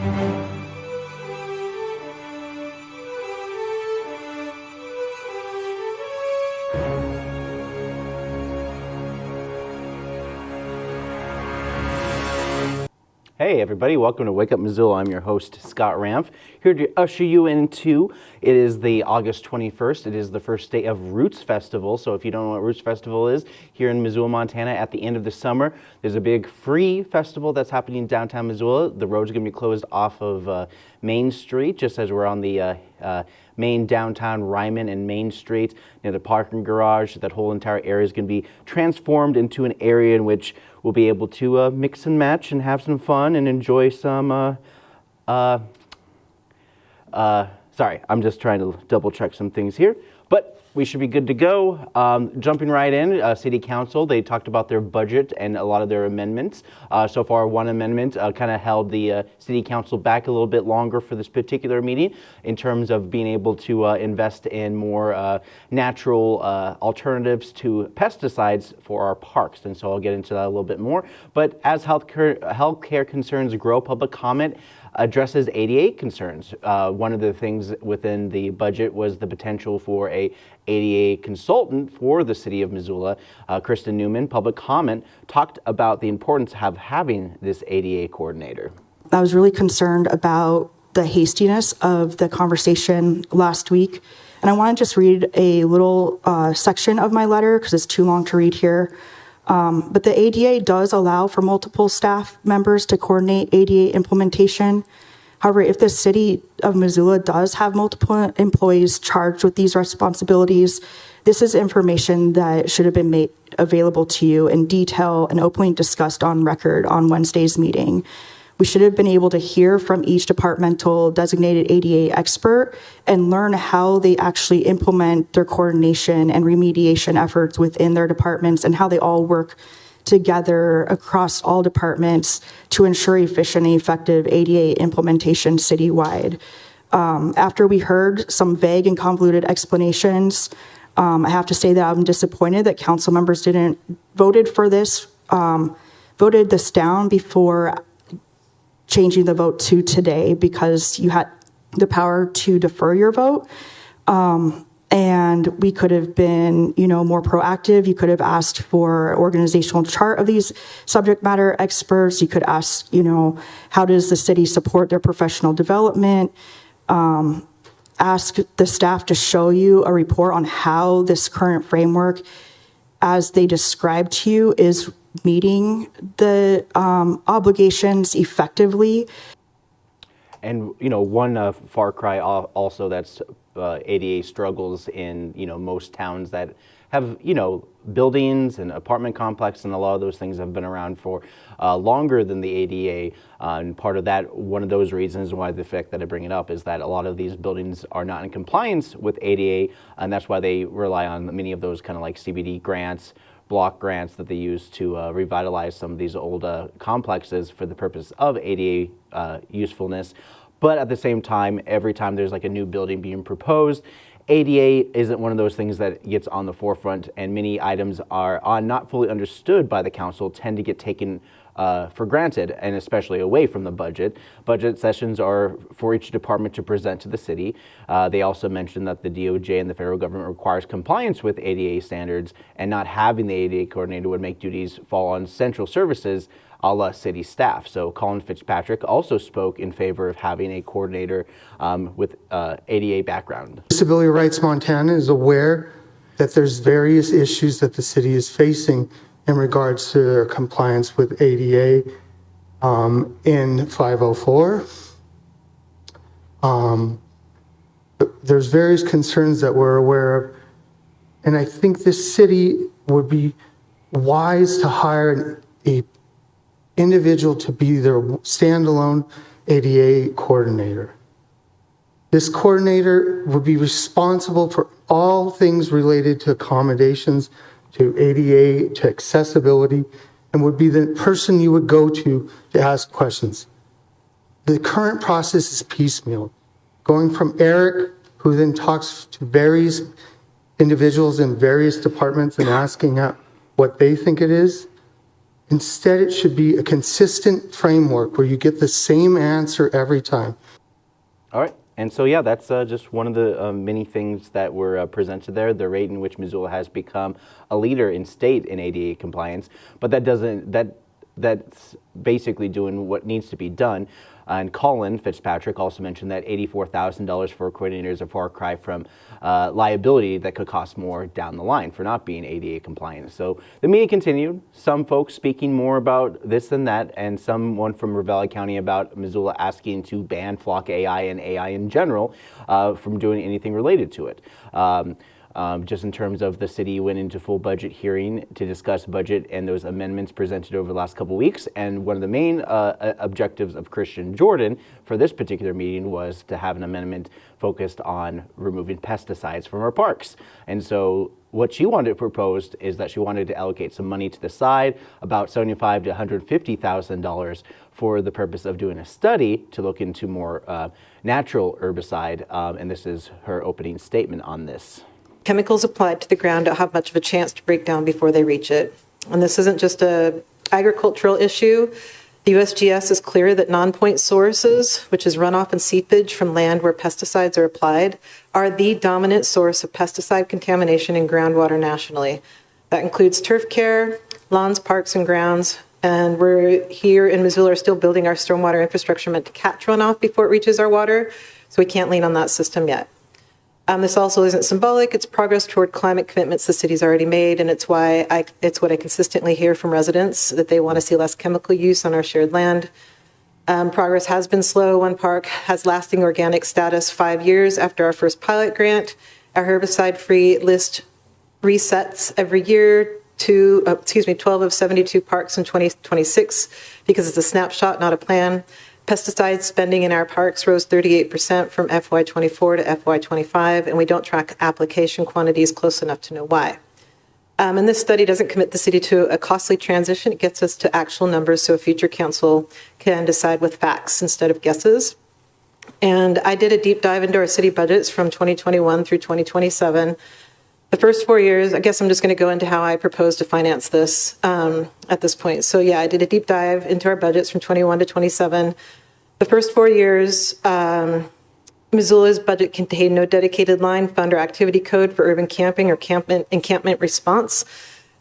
Hey everybody, welcome to Wake Up Missoula. I'm your host, Scott Ramf, here to usher you into, it is the August 21st. It is the first day of Roots Festival. So if you don't know what Roots Festival is, here in Missoula, Montana, at the end of the summer, there's a big free festival that's happening in downtown Missoula. The road's gonna be closed off of Main Street, just as we're on the main downtown Ryman and Main Street near the parking garage. That whole entire area is going to be transformed into an area in which we'll be able to mix and match and have some fun and enjoy some sorry, I'm just trying to double check some things here, but we should be good to go. Jumping right in, City Council, they talked about their budget and a lot of their amendments. So far, one amendment kind of held the City Council back a little bit longer for this particular meeting in terms of being able to invest in more natural alternatives to pesticides for our parks. And so I'll get into that a little bit more. But as healthcare concerns grow, public comment addresses ADA concerns. One of the things within the budget was the potential for a ADA consultant for the city of Missoula. Kristen Newman, public comment, talked about the importance of having this ADA coordinator. I was really concerned about the hastiness of the conversation last week. And I want to just read a little section of my letter because it's too long to read here. But the ADA does allow for multiple staff members to coordinate ADA implementation. However, if the city of Missoula does have multiple employees charged with these responsibilities, this is information that should have been made available to you in detail and openly discussed on record on Wednesday's meeting. We should have been able to hear from each departmental designated ADA expert and learn how they actually implement their coordination and remediation efforts within their departments and how they all work together across all departments to ensure efficient and effective ADA implementation citywide. After we heard some vague and convoluted explanations, I have to say that I'm disappointed that council members voted this down before changing the vote to today, because you had the power to defer your vote. And we could have been, more proactive. You could have asked for organizational chart of these subject matter experts. You could ask, how does the city support their professional development? Ask the staff to show you a report on how this current framework, as they described to you, is meeting the obligations effectively. And, one far cry also that's ADA struggles in, most towns that have, buildings and apartment complex, and a lot of those things have been around for longer than the ADA. And part of that, one of those reasons why the fact that I bring it up is that a lot of these buildings are not in compliance with ADA, and that's why they rely on many of those kind of like CBD grants, block grants that they use to revitalize some of these old complexes for the purpose of ADA usefulness. But at the same time, every time there's like a new building being proposed, ADA isn't one of those things that gets on the forefront, and many items are not fully understood by the council, tend to get taken for granted, and especially away from the budget. Budget sessions are for each department to present to the city. They also mentioned that the DOJ and the federal government requires compliance with ADA standards, and not having the ADA coordinator would make duties fall on central services a la city staff. So Colin Fitzpatrick also spoke in favor of having a coordinator with ADA background. Disability Rights Montana is aware that there's various issues that the city is facing in regards to their compliance with ADA in 504. There's various concerns that we're aware of, and I think this city would be wise to hire a individual to be their standalone ADA coordinator. This coordinator would be responsible for all things related to accommodations, to ADA, to accessibility, and would be the person you would go to ask questions. The current process is piecemeal, going from Eric, who then talks to various individuals in various departments and asking what they think it is Instead, it should be a consistent framework where you get the same answer every time. All right. And so, yeah, that's just one of the many things that were presented there, the rate in which Missoula has become a leader in state in ADA compliance. But that's basically doing what needs to be done. And Colin Fitzpatrick also mentioned that $84,000 for a coordinator is a far cry from liability that could cost more down the line for not being ADA compliant. So the meeting continued, some folks speaking more about this and that, and someone from Ravalli County about Missoula asking to ban Flock AI and AI in general from doing anything related to it. Just in terms of the city went into full budget hearing to discuss budget and those amendments presented over the last couple of weeks. And one of the main objectives of Christian Jordan for this particular meeting was to have an amendment focused on removing pesticides from our parks. And so what she wanted to propose is that she wanted to allocate some money to the side, about $75,000 to $150,000 for the purpose of doing a study to look into more natural herbicide. And this is her opening statement on this. Chemicals applied to the ground don't have much of a chance to break down before they reach it. And this isn't just an agricultural issue. The USGS is clear that non-point sources, which is runoff and seepage from land where pesticides are applied, are the dominant source of pesticide contamination in groundwater nationally. That includes turf care, lawns, parks, and grounds. And we're here in Missoula are still building our stormwater infrastructure meant to catch runoff before it reaches our water, so we can't lean on that system yet. This also isn't symbolic. It's progress toward climate commitments the city's already made, and it's what I consistently hear from residents, that they want to see less chemical use on our shared land. Progress has been slow. One park has lasting organic status 5 years after our first pilot grant. Our herbicide-free list resets every year to 12 of 72 parks in 2026 because it's a snapshot, not a plan. Pesticide spending in our parks rose 38% from FY24 to FY25, and we don't track application quantities close enough to know why. And this study doesn't commit the city to a costly transition. It gets us to actual numbers so a future council can decide with facts instead of guesses. And I did a deep dive into our city budgets from 2021 through 2027. The first 4 years, I guess I'm just going to go into how I propose to finance this at this point. So yeah, I did a deep dive into our budgets from 21 to 27. The first 4 years, Missoula's budget contained no dedicated line fund or activity code for urban camping or encampment response.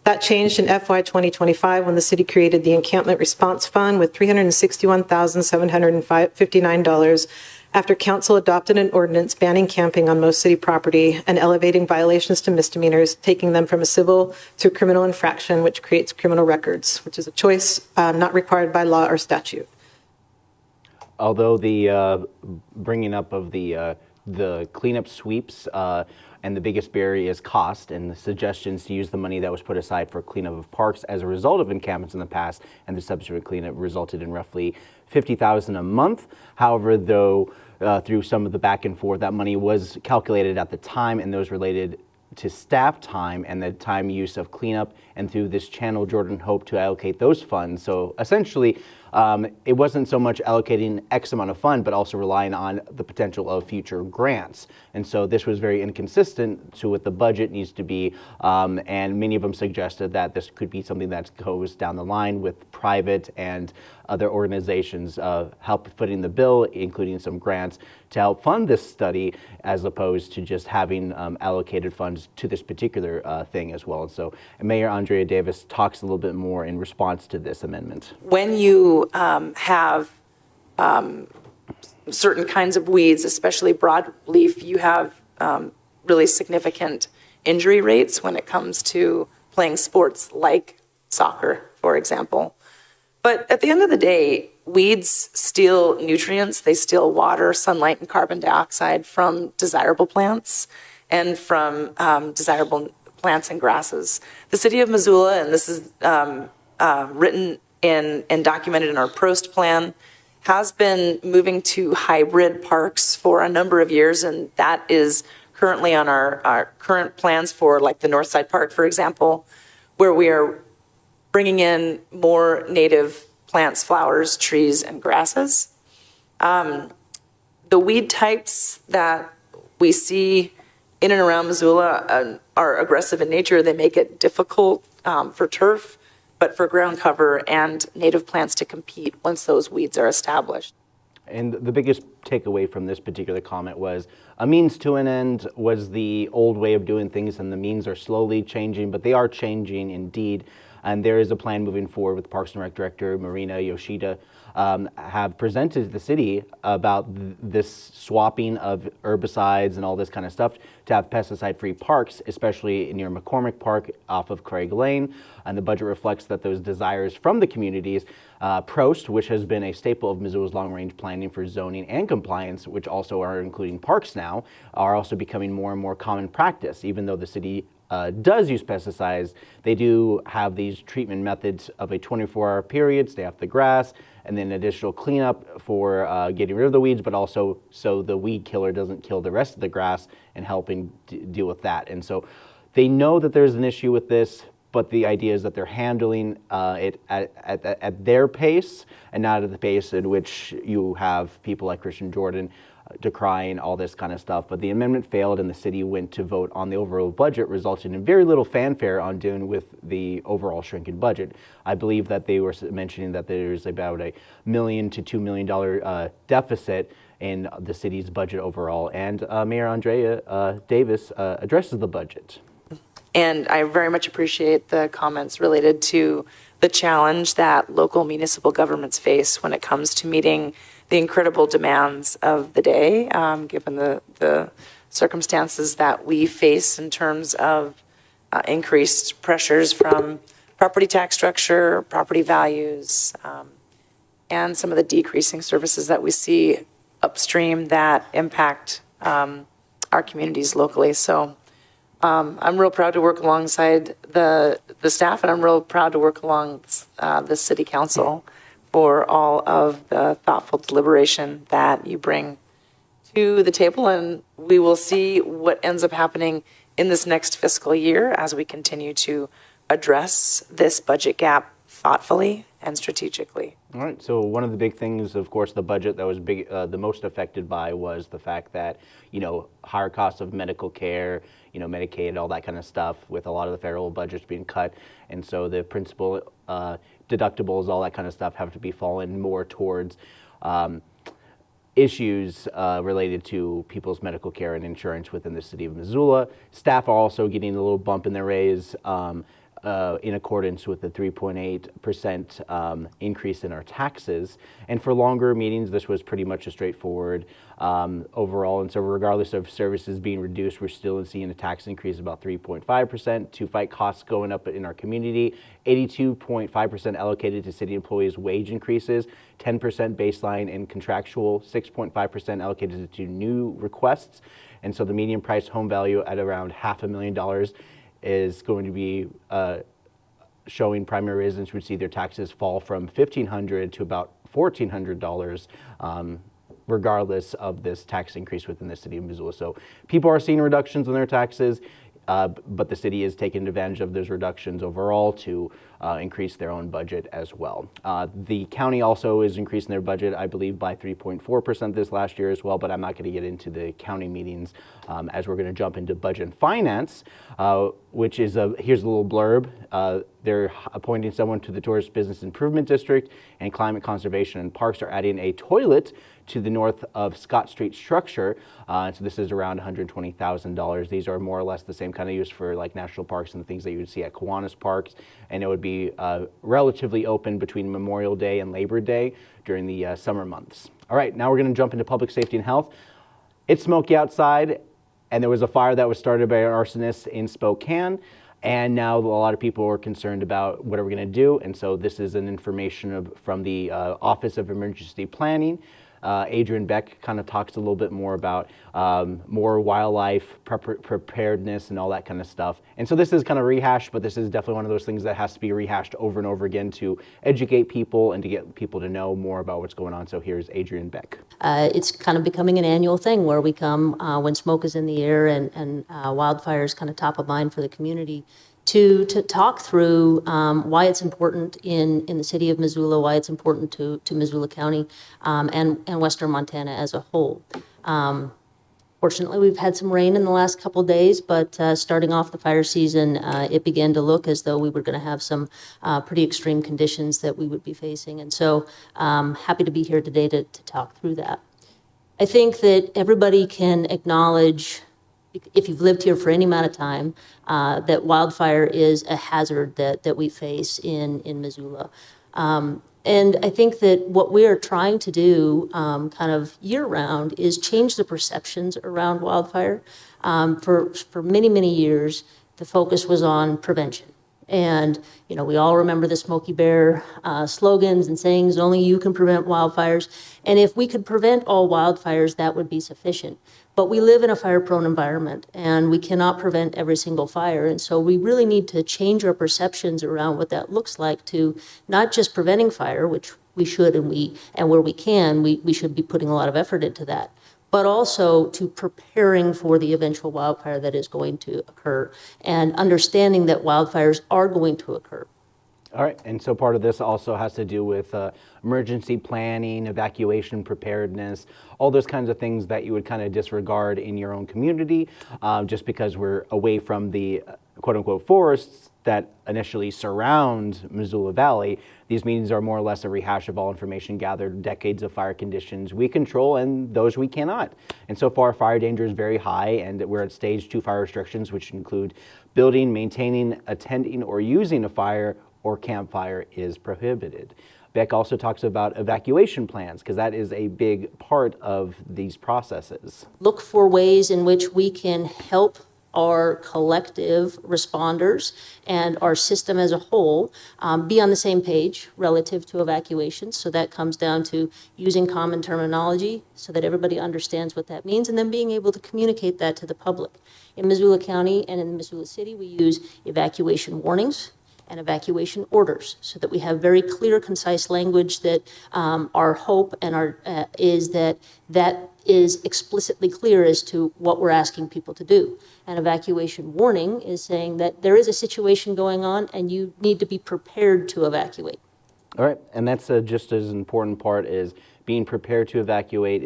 That changed in FY 2025 when the city created the Encampment Response Fund with $361,759 after council adopted an ordinance banning camping on most city property and elevating violations to misdemeanors, taking them from a civil to a criminal infraction, which creates criminal records, which is a choice not required by law or statute. Although the bringing up of the cleanup sweeps and the biggest barrier is cost, and the suggestions to use the money that was put aside for cleanup of parks as a result of encampments in the past and the subsequent cleanup resulted in roughly $50,000 a month. However, though, through some of the back and forth, that money was calculated at the time, and those related to staff time and the time use of cleanup. And through this channel, Jordan hoped to allocate those funds. So essentially, it wasn't so much allocating X amount of fund, but also relying on the potential of future grants. And so this was very inconsistent to what the budget needs to be. And many of them suggested that this could be something that goes down the line with private and other organizations help footing the bill, including some grants to help fund this study, as opposed to just having allocated funds to this particular thing as well. And so Mayor Andrea Davis talks a little bit more in response to this amendment. When you have certain kinds of weeds, especially broadleaf, you have really significant injury rates when it comes to playing sports like soccer, for example. But at the end of the day, weeds steal nutrients, they steal water, sunlight, and carbon dioxide from desirable plants and from desirable plants and grasses. The city of Missoula, and this is written and documented in our Prost plan, has been moving to hybrid parks for a number of years, and that is currently on our current plans for like the Northside Park, for example, where we are bringing in more native plants, flowers, trees, and grasses. The weed types that we see in and around Missoula are aggressive in nature. They make it difficult for turf but for ground cover and native plants to compete once those weeds are established. And the biggest takeaway from this particular comment was a means to an end was the old way of doing things, and the means are slowly changing, but they are changing indeed. And there is a plan moving forward with Parks and Rec Director Marina Yoshida have presented to the city about this swapping of herbicides and all this kind of stuff to have pesticide-free parks, especially near McCormick Park off of Craig Lane. And the budget reflects that those desires from the communities. Prost, which has been a staple of Missoula's long-range planning for zoning and compliance, which also are including parks now, are also becoming more and more common practice. Even though the city does use pesticides, they do have these treatment methods of a 24-hour period, stay off the grass, and then additional cleanup for getting rid of the weeds, but also so the weed killer doesn't kill the rest of the grass and helping deal with that. And so they know that there's an issue with this, but the idea is that they're handling it at their pace and not at the pace in which you have people like Christian Jordan decrying all this kind of stuff. But the amendment failed and the city went to vote on the overall budget, resulting in very little fanfare on dealing with the overall shrinking budget. I believe that they were mentioning that there's about $1 million to $2 million deficit in the city's budget overall. And Mayor Andrea Davis addresses the budget. And I very much appreciate the comments related to the challenge that local municipal governments face when it comes to meeting the incredible demands of the day, given the circumstances that we face in terms of increased pressures from property tax structure, property values, and some of the decreasing services that we see upstream that impact our communities locally. So I'm real proud to work alongside the staff, and I'm real proud to work along the city council for all of the thoughtful deliberation that you bring to the table. And we will see what ends up happening in this next fiscal year as we continue to address this budget gap thoughtfully and strategically. All right. So one of the big things, of course, the budget that was the most affected by was the fact that, higher costs of medical care, Medicaid, all that kind of stuff, with a lot of the federal budgets being cut. And so the principal deductibles, all that kind of stuff have to be falling more towards issues related to people's medical care and insurance within the city of Missoula. Staff are also getting a little bump in their raise in accordance with the 3.8% increase in our taxes. And for longer meetings, this was pretty much a straightforward overall. And so regardless of services being reduced, we're still seeing a tax increase of about 3.5% to fight costs going up in our community. 82.5% allocated to city employees' wage increases, 10% baseline and contractual, 6.5% allocated to new requests. And so the median price home value at around $500,000 is going to be showing primary residents would see their taxes fall from $1,500 to about $1,400, regardless of this tax increase within the city of Missoula. So people are seeing reductions in their taxes, but the city is taking advantage of those reductions overall to increase their own budget as well. The county also is increasing their budget, I believe, by 3.4% this last year as well, but I'm not going to get into the county meetings as we're going to jump into budget and finance, which is here's a little blurb. They're appointing someone to the Tourist Business Improvement District, and Climate Conservation and Parks are adding a toilet to the north of Scott Street structure. So this is around $120,000. These are more or less the same kind of use for like national parks and the things that you would see at Kiwanis Parks. And it would be relatively open between Memorial Day and Labor Day during the summer months. All right, now we're going to jump into public safety and health. It's smoky outside, and there was a fire that was started by an arsonist in Spokane. And now a lot of people are concerned about what are we going to do. And so this is an information from the Office of Emergency Planning. Adrian Beck kind of talks a little bit more about more wildlife preparedness and all that kind of stuff. And so this is kind of rehashed, but this is definitely one of those things that has to be rehashed over and over again to educate people and to get people to know more about what's going on. So here's Adrian Beck. It's kind of becoming an annual thing where we come when smoke is in the air and wildfire is kind of top of mind for the community to talk through why it's important in the city of Missoula, why it's important to Missoula County and Western Montana as a whole. Fortunately, we've had some rain in the last couple days, but starting off the fire season, it began to look as though we were going to have some pretty extreme conditions that we would be facing. And so happy to be here today to talk through that. I think that everybody can acknowledge, if you've lived here for any amount of time, that wildfire is a hazard that we face in Missoula. And I think that what we are trying to do kind of year-round is change the perceptions around wildfire. For many, many years, the focus was on prevention. And, you know, we all remember the Smokey Bear slogans and sayings, only you can prevent wildfires. And if we could prevent all wildfires, that would be sufficient. But we live in a fire-prone environment, and we cannot prevent every single fire. And so we really need to change our perceptions around what that looks like to not just preventing fire, which we should and where we can, we should be putting a lot of effort into that, but also to preparing for the eventual wildfire that is going to occur and understanding that wildfires are going to occur. All right, and so part of this also has to do with emergency planning, evacuation preparedness, all those kinds of things that you would kind of disregard in your own community just because we're away from the quote-unquote forests that initially surround Missoula Valley. These meetings are more or less a rehash of all information gathered, decades of fire conditions we control and those we cannot. And so far, fire danger is very high, and we're at stage 2 fire restrictions, which include building, maintaining, attending, or using a fire or campfire is prohibited. Beck also talks about evacuation plans, because that is a big part of these processes. Look for ways in which we can help our collective responders and our system as a whole be on the same page relative to evacuations. So that comes down to using common terminology so that everybody understands what that means, and then being able to communicate that to the public. In Missoula County and in Missoula City, we use evacuation warnings and evacuation orders so that we have very clear, concise language that our hope and is that is explicitly clear as to what we're asking people to do. An evacuation warning is saying that there is a situation going on and you need to be prepared to evacuate. All right, and that's just as important part is being prepared to evacuate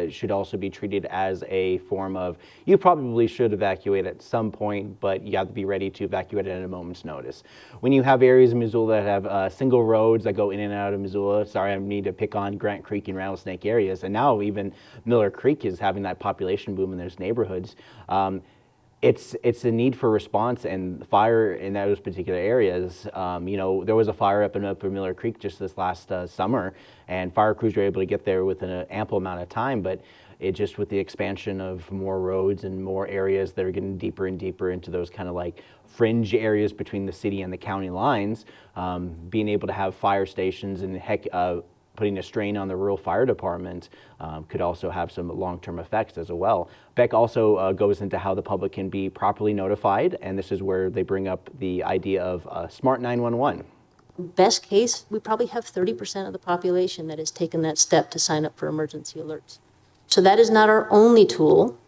should also be treated as a form of, you probably should evacuate at some point, but you have to be ready to evacuate at a moment's notice. When you have areas in Missoula that have single roads that go in and out of Missoula, sorry, I need to pick on Grant Creek and Rattlesnake areas, and now even Miller Creek is having that population boom in those neighborhoods. It's a need for response and fire in those particular areas. You know, there was a fire up in Upper Miller Creek just this last summer, and fire crews were able to get there within an ample amount of time, but it just with the expansion of more roads and more areas that are getting deeper and deeper into those kind of like fringe areas between the city and the county lines, being able to have fire stations and putting a strain on the rural fire department could also have some long-term effects as well. Beck also goes into how the public can be properly notified, and this is where they bring up the idea of Smart 911. Best case, we probably have 30% of the population that has taken that step to sign up for emergency alerts. So that is not our only tool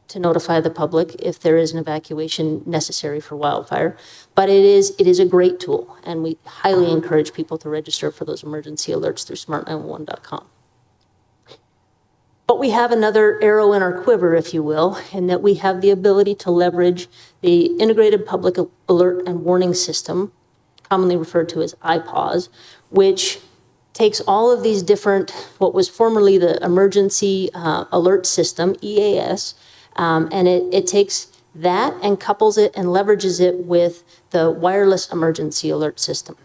to notify the public if there is an evacuation necessary for wildfire, but it is a great tool, and we highly encourage people to register for those emergency alerts through smart911.com. But we have another arrow in our quiver, if you will, in that we have the ability to leverage the Integrated Public Alert and Warning System, commonly referred to as IPAWS, which takes all of these different, what was formerly the Emergency Alert System, EAS, and it takes that and couples it and leverages it with the Wireless Emergency Alert System.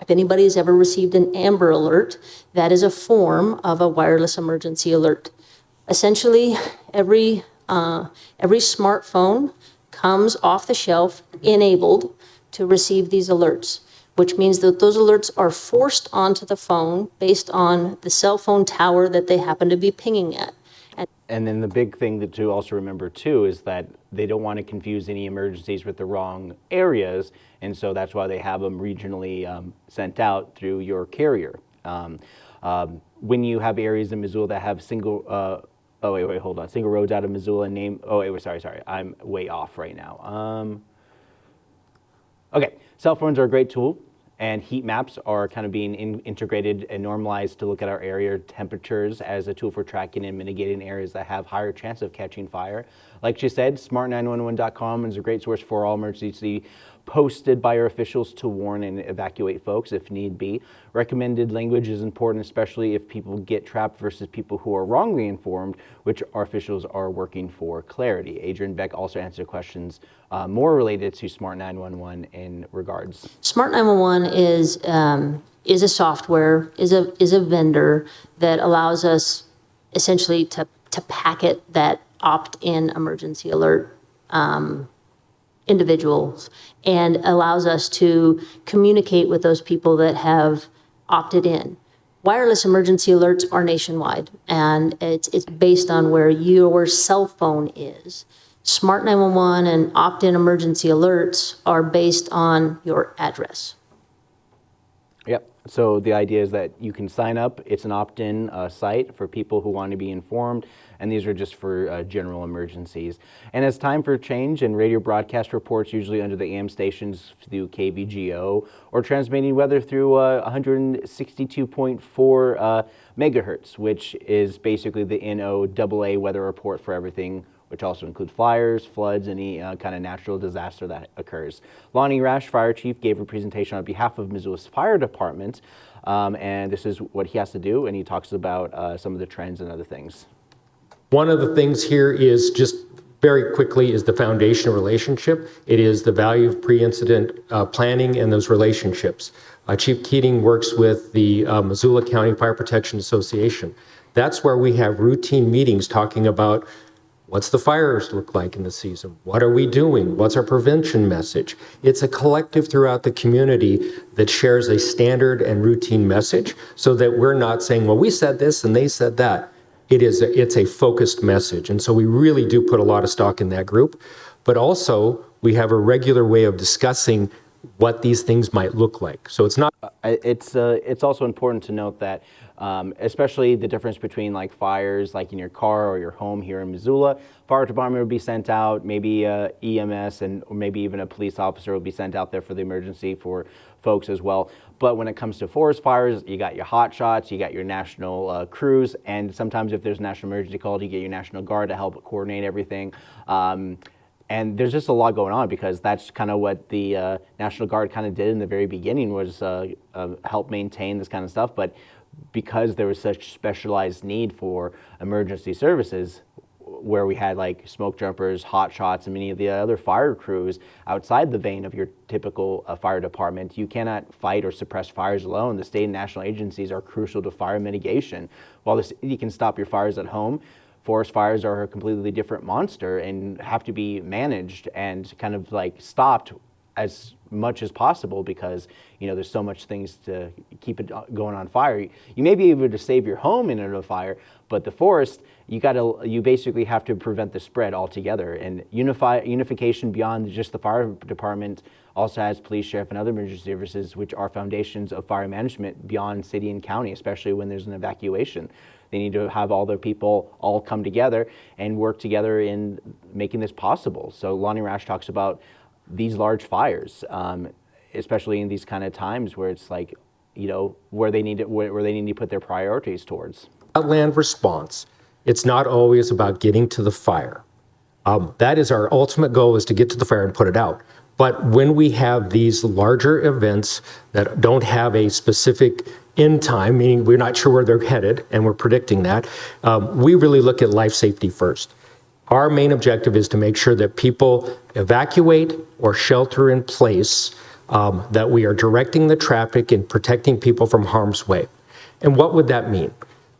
If anybody's ever received an Amber Alert, that is a form of a wireless emergency alert. Essentially, every smartphone comes off the shelf enabled to receive these alerts, which means that those alerts are forced onto the phone based on the cell phone tower that they happen to be pinging at. And then the big thing to also remember too is that they don't want to confuse any emergencies with the wrong areas, and so that's why they have them regionally sent out through your carrier. When you have areas in Missoula that have single roads out of Missoula sorry, I'm way off right now. Okay, cell phones are a great tool, And heat maps are kind of being integrated and normalized to look at our area temperatures as a tool for tracking and mitigating areas that have higher chance of catching fire. Like she said, smart911.com is a great source for all emergency posted by our officials to warn and evacuate folks if need be. Recommended language is important, especially if people get trapped versus people who are wrongly informed, which our officials are working for clarity. Adrian Beck also answered questions more related to Smart 911 in regards. Smart 911 is a software, is a vendor that allows us essentially to packet that opt-in emergency alert individuals and allows us to communicate with those people that have opted in. Wireless emergency alerts are nationwide, and it's based on where your cell phone is. Smart 911 and opt-in emergency alerts are based on your address. Yep. So the idea is that you can sign up. It's an opt-in site for people who want to be informed, and these are just for general emergencies. And as time for change and radio broadcast reports, usually under the AM stations through KVGO, or transmitting weather through 162.4 megahertz, which is basically the NOAA weather report for everything, which also include fires, floods, any kind of natural disaster that occurs. Lonnie Rash, Fire Chief, gave a presentation on behalf of Missoula's Fire Department, and this is what he has to do, and he talks about some of the trends and other things. One of the things here is just very quickly is the foundation relationship. It is the value of pre-incident planning and those relationships. Chief Keating works with the Missoula County Fire Protection Association. That's where we have routine meetings talking about what's the fires look like in the season? What are we doing? What's our prevention message? It's a collective throughout the community that shares a standard and routine message so that we're not saying, well, we said this and they said that. It's a focused message. And so we really do put a lot of stock in that group. But also, we have a regular way of discussing what these things might look like. So it's not. It's also important to note that, especially the difference between like fires, like in your car or your home here in Missoula, fire department would be sent out, maybe EMS or maybe even a police officer would be sent out there for the emergency for folks as well. But when it comes to forest fires, you got your hot shots, you got your national crews, and sometimes if there's a national emergency called, you get your National Guard to help coordinate everything. And there's just a lot going on because that's kind of what the National Guard kind of did in the very beginning was help maintain this kind of stuff. But because there was such specialized need for emergency services, where we had like smoke jumpers, hot shots, and many of the other fire crews outside the vein of your typical fire department, you cannot fight or suppress fires alone. The state and national agencies are crucial to fire mitigation. While the city can stop your fires at home, forest fires are a completely different monster and have to be managed and kind of like stopped as much as possible because, you know, there's so much things to keep it going on fire. You may be able to save your home in a fire, but the forest, you basically have to prevent the spread altogether. And unification beyond just the fire department also has police, sheriff, and other emergency services, which are foundations of fire management beyond city and county, especially when there's an evacuation. They need to have all their people all come together and work together in making this possible. So Lonnie Rash talks about these large fires, especially in these kind of times where it's like, you know, where they need to put their priorities towards. Land response. It's not always about getting to the fire. That is our ultimate goal, is to get to the fire and put it out. But when we have these larger events that don't have a specific end time, meaning we're not sure where they're headed and we're predicting that, we really look at life safety first. Our main objective is to make sure that people evacuate or shelter in place, that we are directing the traffic and protecting people from harm's way. And what would that mean?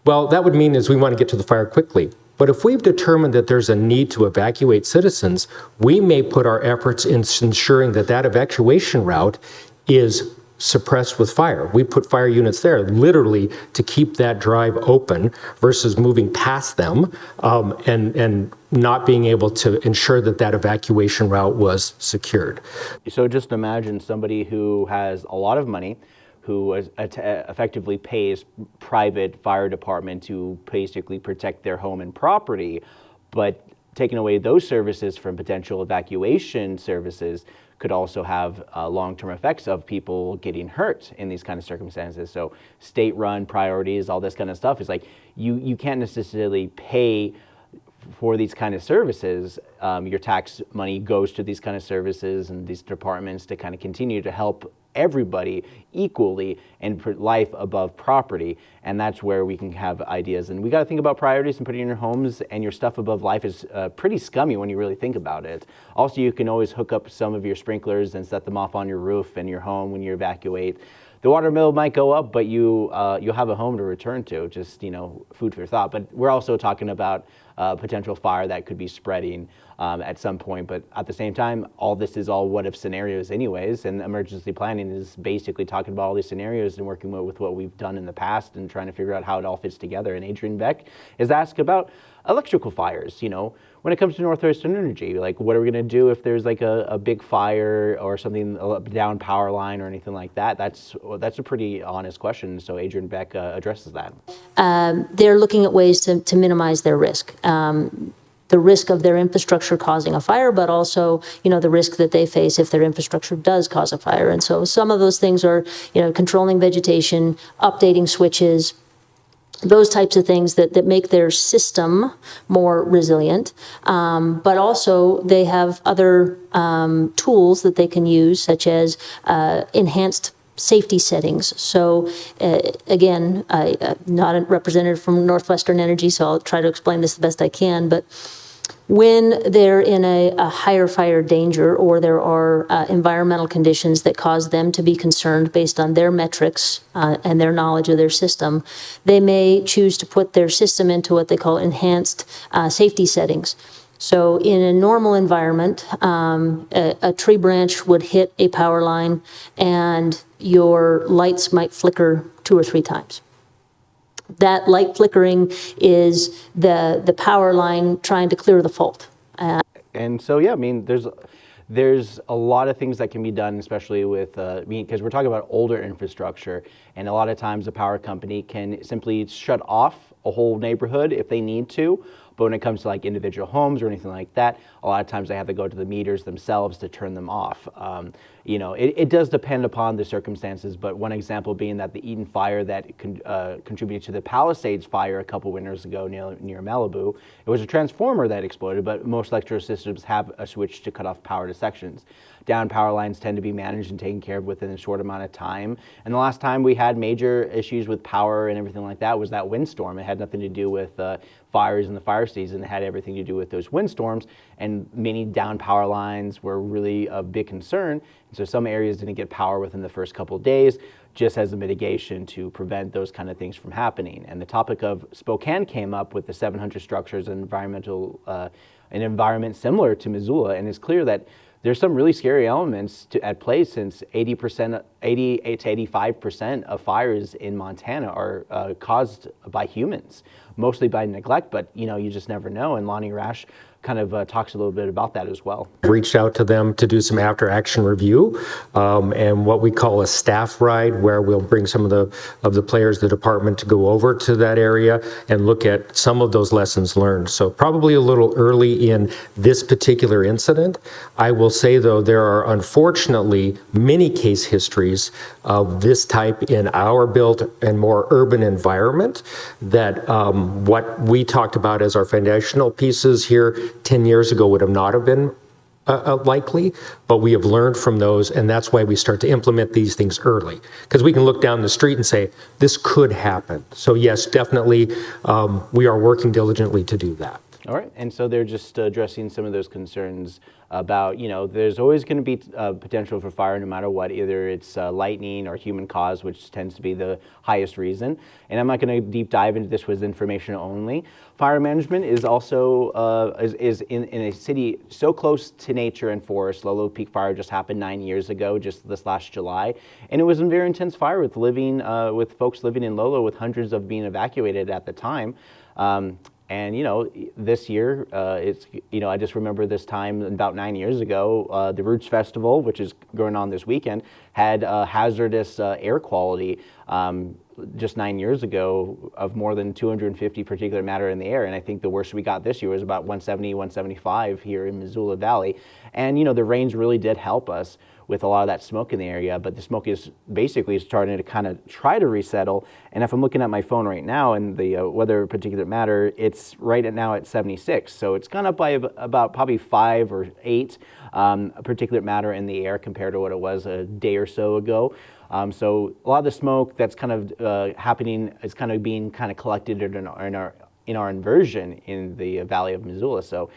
Well, that would mean is we want to get to the fire quickly. But if we've determined that there's a need to evacuate citizens, we may put our efforts in ensuring that that evacuation route is suppressed with fire. We put fire units there literally to keep that drive open versus moving past them and not being able to ensure that that evacuation route was secured. So just imagine somebody who has a lot of money, who effectively pays private fire department to basically protect their home and property, but taking away those services from potential evacuation services could also have long-term effects of people getting hurt in these kind of circumstances. So state-run priorities, all this kind of stuff is like you can't necessarily pay for these kind of services. Your tax money goes to these kind of services and these departments to kind of continue to help everybody equally and put life above property. And that's where we can have ideas. And we got to think about priorities and putting in your homes and your stuff above life is pretty scummy when you really think about it. Also, you can always hook up some of your sprinklers and set them off on your roof and your home when you evacuate. The water bill might go up, but you'll have a home to return to. Just, food for thought. But we're also talking about potential fire that could be spreading at some point. But at the same time, all this is all what if scenarios anyways. And emergency planning is basically talking about all these scenarios and working with what we've done in the past and trying to figure out how it all fits together. And Adrian Beck is asked about electrical fires, when it comes to Northwestern Energy, like what are we going to do if there's like a big fire or something, a down power line or anything like that? That's a pretty honest question. So Adrian Beck addresses that. They're looking at ways to minimize their risk. The risk of their infrastructure causing a fire, but also, the risk that they face if their infrastructure does cause a fire. And so some of those things are, controlling vegetation, updating switches, those types of things that make their system more resilient. But also they have other tools that they can use, such as enhanced safety settings. So again, I'm not a representative from Northwestern Energy, so I'll try to explain this the best I can. But when they're in a higher fire danger or there are environmental conditions that cause them to be concerned based on their metrics and their knowledge of their system, they may choose to put their system into what they call enhanced safety settings. So in a normal environment, a tree branch would hit a power line and your lights might flicker 2 or 3 times. That light flickering is the power line trying to clear the fault. And so, yeah, there's a lot of things that can be done, especially with, because we're talking about older infrastructure, and a lot of times the power company can simply shut off a whole neighborhood if they need to. But when it comes to like individual homes or anything like that, a lot of times they have to go to the meters themselves to turn them off. It does depend upon the circumstances, but one example being that the Eden fire that contributed to the Palisades fire a couple winters ago near Malibu, it was a transformer that exploded, but most electrical systems have a switch to cut off power to sections. Down power lines tend to be managed and taken care of within a short amount of time. And the last time we had major issues with power and everything like that was that windstorm. It had nothing to do with fires in the fire season. It had everything to do with those windstorms, and many down power lines were really a big concern. And so some areas didn't get power within the first couple of days, just as a mitigation to prevent those kind of things from happening. And the topic of Spokane came up with the 700 structures and an environment similar to Missoula, and it's clear that there's some really scary elements at play, since 88 to 85% of fires in Montana are caused by humans, mostly by neglect, but you just never know. And Lonnie Rash kind of talks a little bit about that as well. Reached out to them to do some after action review and what we call a staff ride, where we'll bring some of the players, the department, to go over to that area and look at some of those lessons learned. So probably a little early in this particular incident. I will say, though, there are unfortunately many case histories of this type in our built and more urban environment, that what we talked about as our foundational pieces here 10 years ago would have not have been likely, but we have learned from those, and that's why we start to implement these things early, because we can look down the street and say, this could happen. So yes, definitely, we are working diligently to do that. All right, and so they're just addressing some of those concerns about, there's always going to be potential for fire no matter what, either it's lightning or human cause, which tends to be the highest reason. And I'm not going to deep dive into this with information only. Fire management is also is in a city so close to nature and forest. Lolo Peak Fire just happened 9 years ago, just this last July, and it was a very intense fire with folks living in Lolo, with hundreds of being evacuated at the time. And, this year, I just remember this time about 9 years ago, the Roots Festival, which is going on this weekend, had hazardous air quality just 9 years ago of more than 250 particulate matter in the air. And I think the worst we got this year was about 170, 175 here in Missoula Valley. And, the rains really did help us with a lot of that smoke in the area, but the smoke is basically starting to kind of try to resettle. And if I'm looking at my phone right now and the weather particulate matter, it's right now at 76. So it's gone up by about probably 5 or 8 particulate matter in the air compared to what it was a day or so ago. So a lot of the smoke that's kind of happening is kind of being kind of collected in our inversion in the Valley of Missoula. So,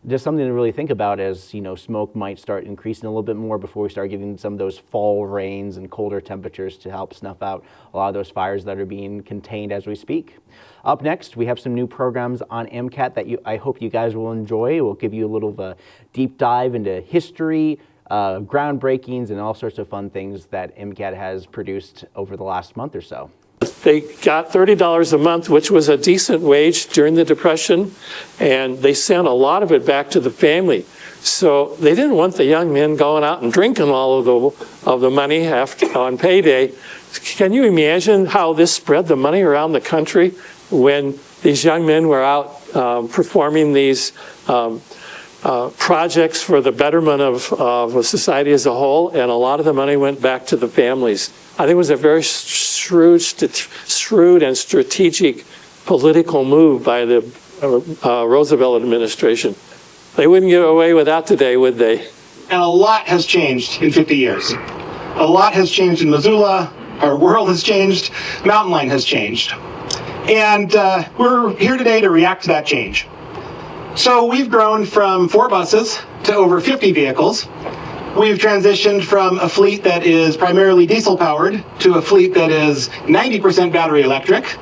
just something to really think about as, smoke might start increasing a little bit more before we start getting some of those fall rains and colder temperatures to help snuff out a lot of those fires that are being contained as we speak. Up next, we have some new programs on MCAT that I hope you guys will enjoy. We'll give you a little of a deep dive into history, groundbreakings, and all sorts of fun things that MCAT has produced over the last month or so. They got $30 a month, which was a decent wage during the Depression, and they sent a lot of it back to the family. So they didn't want the young men going out and drinking all of the money on payday. Can you imagine how this spread the money around the country when these young men were out performing these projects for the betterment of society as a whole, and a lot of the money went back to the families. I think it was a very shrewd and strategic political move by the Roosevelt administration. They wouldn't get away with that today, would they? And a lot has changed in 50 years. A lot has changed in Missoula. Our world has changed. Mountain Line has changed. And we're here today to react to that change. So we've grown from 4 buses to over 50 vehicles. We've transitioned from a fleet that is primarily diesel powered to a fleet that is 90% battery electric.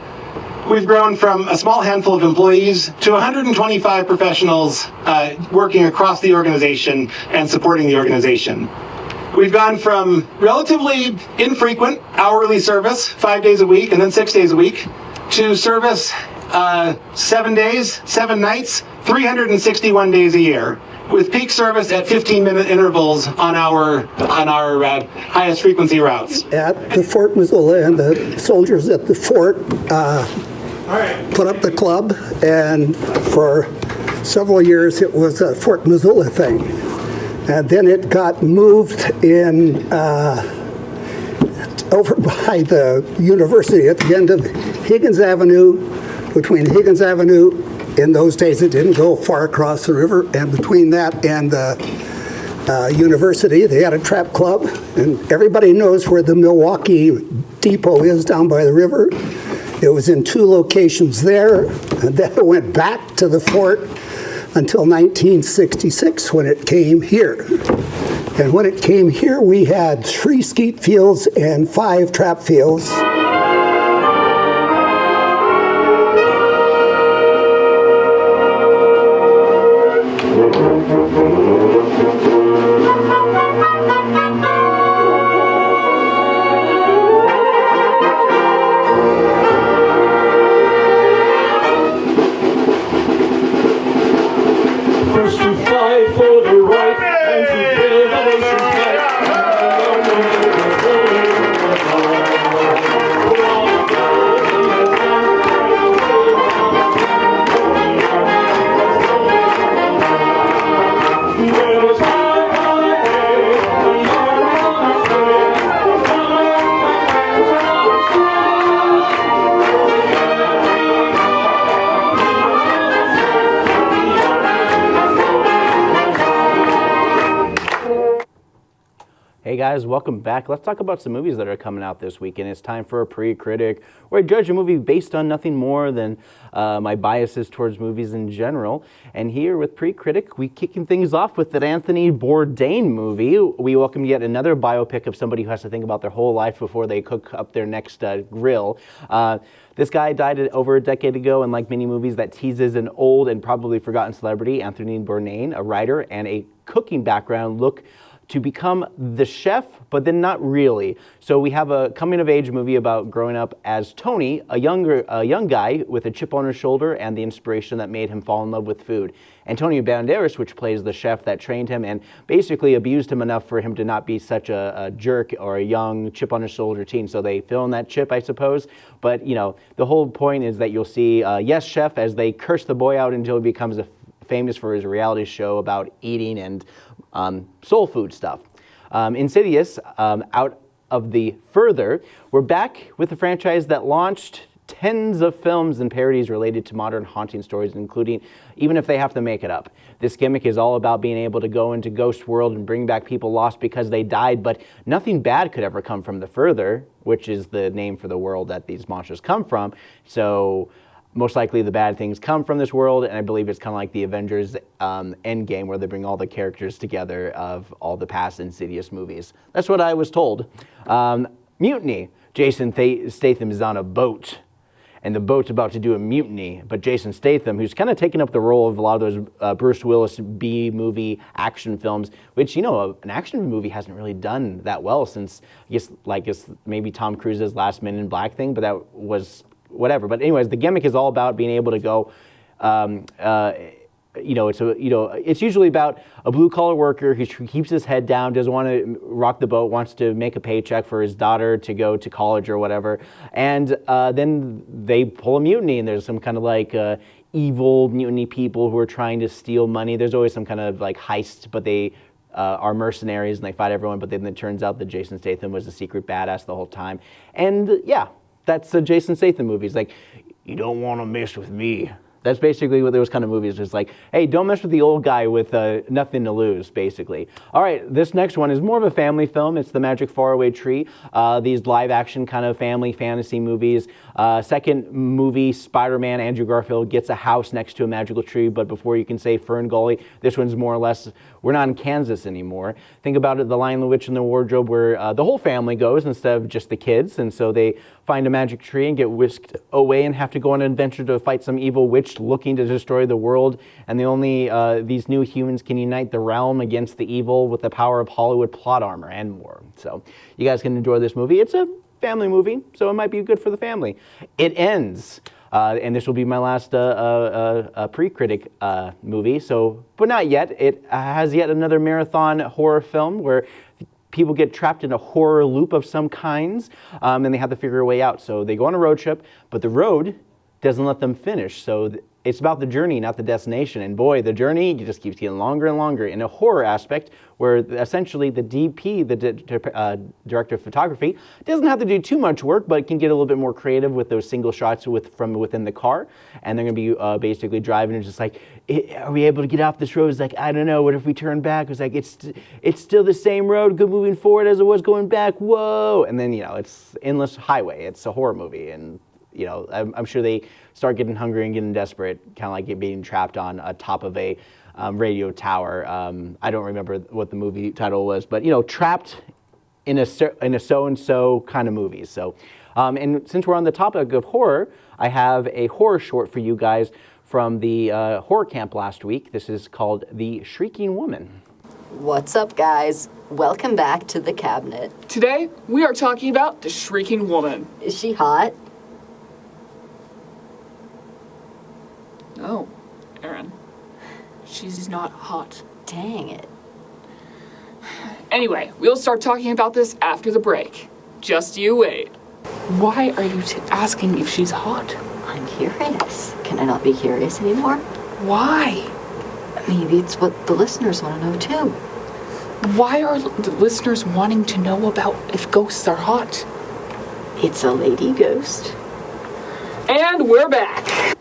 We've grown from a small handful of employees to 125 professionals working across the organization and supporting the organization. We've gone from relatively infrequent hourly service, 5 days a week and then 6 days a week, to service 7 days, 7 nights, 361 days a year, with peak service at 15-minute intervals on our highest frequency routes. At the Fort Missoula, and the soldiers at the fort put up the club, and for several years it was a Fort Missoula thing. And then it got moved in over by the university at the end of Higgins Avenue, between Higgins Avenue. In those days, it didn't go far across the river, and between that and the university, they had a trap club, and everybody knows where the Milwaukee depot is down by the river. It was in 2 locations there, and then it went back to the fort until 1966 when it came here. And when it came here, we had 3 skeet fields and 5 trap fields. First to fight for the right and to build a nation back. Hey guys, welcome back. Let's talk about some movies that are coming out this weekend. It's time for a Pre-Critic, where I judge a movie based on nothing more than my biases towards movies in general. And here with Pre-Critic, we kicking things off with an Anthony Bourdain movie. We welcome yet another biopic of somebody who has to think about their whole life before they cook up their next grill. This guy died over a decade ago, and like many movies that teases an old and probably forgotten celebrity, Anthony Bourdain, a writer and a cooking background, look to become the chef, but then not really. So we have a coming-of-age movie about growing up as Tony, a young guy with a chip on his shoulder and the inspiration that made him fall in love with food. Antonio Banderas, which plays the chef that trained him and basically abused him enough for him to not be such a jerk or a young chip on his shoulder teen. So they fill in that chip, I suppose. But you know, the whole point is that you'll see Yes Chef as they curse the boy out until he becomes famous for his reality show about eating and soul food stuff. Insidious, out of the further, we're back with a franchise that launched tens of films and parodies related to modern haunting stories, including even if they have to make it up. This gimmick is all about being able to go into Ghost World and bring back people lost because they died, but nothing bad could ever come from the further, which is the name for the world that these monsters come from. So most likely the bad things come from this world, and I believe it's kind of like the Avengers Endgame, where they bring all the characters together of all the past Insidious movies. That's what I was told. Mutiny. Jason Statham is on a boat, and the boat's about to do a mutiny, but Jason Statham, who's kind of taken up the role of a lot of those Bruce Willis B-movie action films, which, you know, an action movie hasn't really done that well since, I guess maybe Tom Cruise's last Men in Black thing, but that was whatever. But anyways, the gimmick is all about being able to go, it's usually about a blue-collar worker who keeps his head down, doesn't want to rock the boat, wants to make a paycheck for his daughter to go to college or whatever. And then they pull a mutiny, and there's some kind of like evil mutiny people who are trying to steal money. There's always some kind of like heist, but they are mercenaries and they fight everyone. But then it turns out that Jason Statham was a secret badass the whole time. And yeah, that's a Jason Statham movie. It's like, you don't want to mess with me. That's basically what those kind of movies. It's like, hey, don't mess with the old guy with nothing to lose, basically. All right, this next one is more of a family film. It's The Magic Faraway Tree. These live-action kind of family fantasy movies. Second movie, Spider-Man, Andrew Garfield gets a house next to a magical tree, but before you can say Fern Gully, this one's more or less, we're not in Kansas anymore. Think about it, The Lion, the Witch, and the Wardrobe, where the whole family goes instead of just the kids, and so they find a magic tree and get whisked away and have to go on an adventure to fight some evil witch looking to destroy the world. And these new humans can unite the realm against the evil with the power of Hollywood plot armor and more. So you guys can enjoy this movie. It's a family movie, so it might be good for the family. It ends, and this will be my last pre-critic movie. So, but not yet. It has yet another marathon horror film where people get trapped in a horror loop of some kinds, and they have to figure a way out. So they go on a road trip, but the road doesn't let them finish. So it's about the journey, not the destination. And boy, the journey just keeps getting longer and longer in a horror aspect, where essentially the DP, the director of photography, doesn't have to do too much work, but can get a little bit more creative with those single shots from within the car. And they're going to be basically driving and just like, are we able to get off this road? It's like, I don't know. What if we turn back? It's like, it's still the same road, good moving forward as it was going back. Whoa! And then, it's endless highway. It's a horror movie, and I'm sure they start getting hungry and getting desperate, kind of like being trapped on top of a radio tower. I don't remember what the movie title was, but trapped in a so-and-so kind of movie. So, and since we're on the topic of horror, I have a horror short for you guys from the horror camp last week. This is called The Shrieking Woman. What's up, guys? Welcome back to the cabinet. Today, we are talking about The Shrieking Woman. Is she hot? No, Aaron. She's not hot. Dang it. Anyway, we'll start talking about this after the break. Just you wait. Why are you asking if she's hot? I'm curious. Can I not be curious anymore? Why? Maybe it's what the listeners want to know, too. Why are the listeners wanting to know about if ghosts are hot? It's a lady ghost. And we're back.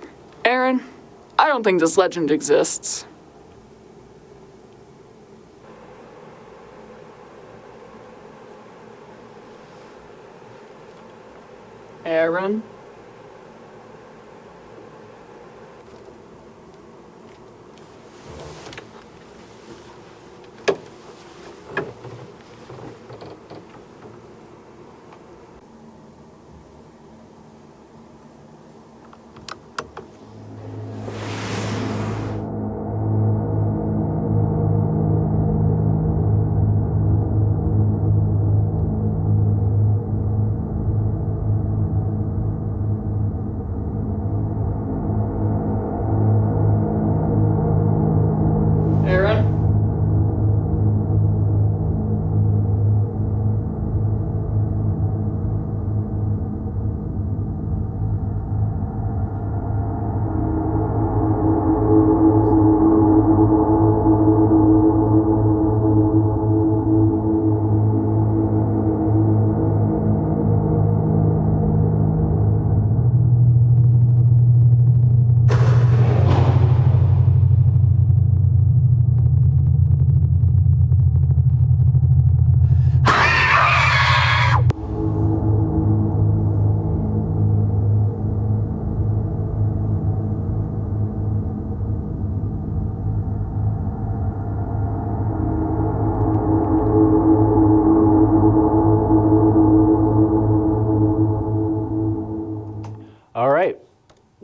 Aaron, I don't think this legend exists. Aaron?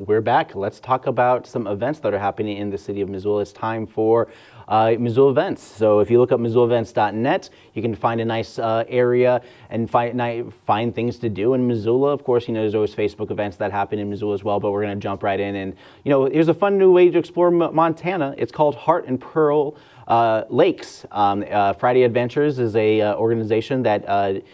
we're back. Let's talk about some events that are happening in the city of Missoula. It's time for Missoula events. So if you look up MissoulaEvents.net, you can find a nice area and find things to do in Missoula. Of course, there's always Facebook events that happen in Missoula as well, but we're going to jump right in. And, here's a fun new way to explore Montana. It's called Heart and Pearl Lakes. Friday Adventures is a organization that